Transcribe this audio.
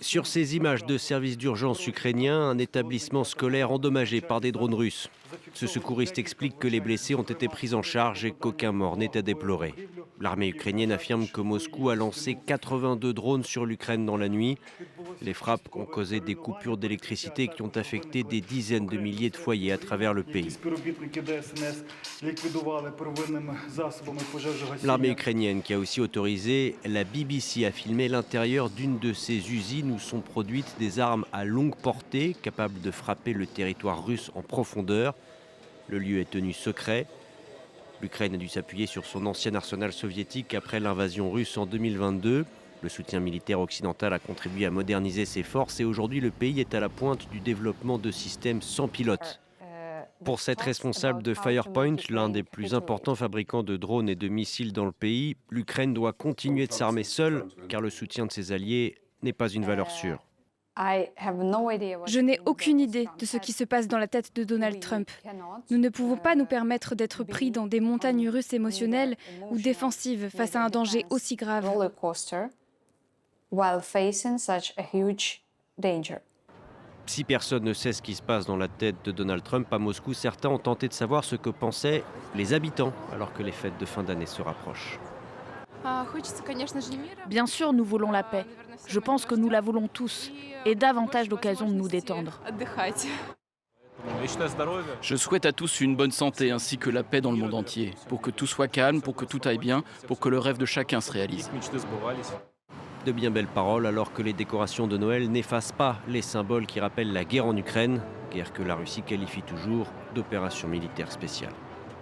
Sur ces images de services d'urgence ukrainiens, un établissement scolaire endommagé par des drones russes. Ce secouriste explique que les blessés ont été pris en charge et qu'aucun mort n'est à déplorer. L'armée ukrainienne affirme que Moscou a lancé 82 drones sur l'Ukraine dans la nuit. Les frappes ont causé des coupures d'électricité qui ont affecté des dizaines de milliers de foyers à travers le pays. L'armée ukrainienne qui a aussi autorisé la BBC à filmer l'intérieur d'une de ses usines où sont produites des armes à longue portée capables de frapper le territoire russe en profondeur. Le lieu est tenu secret. L'Ukraine a dû s'appuyer sur son ancien arsenal soviétique après l'invasion russe en 2022. Le soutien militaire occidental a contribué à moderniser ses forces et aujourd'hui le pays est à la pointe du développement de systèmes sans pilote. Pour cette responsable de Firepoint, l'un des plus importants fabricants de drones et de missiles dans le pays, l'Ukraine doit continuer de s'armer seule car le soutien de ses alliés n'est pas une valeur sûre. Je n'ai aucune idée de ce qui se passe dans la tête de Donald Trump. Nous ne pouvons pas nous permettre d'être pris dans des montagnes russes émotionnelles ou défensives face à un danger aussi grave. Si personne ne sait ce qui se passe dans la tête de Donald Trump à Moscou, certains ont tenté de savoir ce que pensaient les habitants alors que les fêtes de fin d'année se rapprochent. Bien sûr, nous voulons la paix. Je pense que nous la voulons tous, et davantage l'occasion de nous détendre. Je souhaite à tous une bonne santé ainsi que la paix dans le monde entier, pour que tout soit calme, pour que tout aille bien, pour que le rêve de chacun se réalise. De bien belles paroles alors que les décorations de Noël n'effacent pas les symboles qui rappellent la guerre en Ukraine, guerre que la Russie qualifie toujours d'opération militaire spéciale.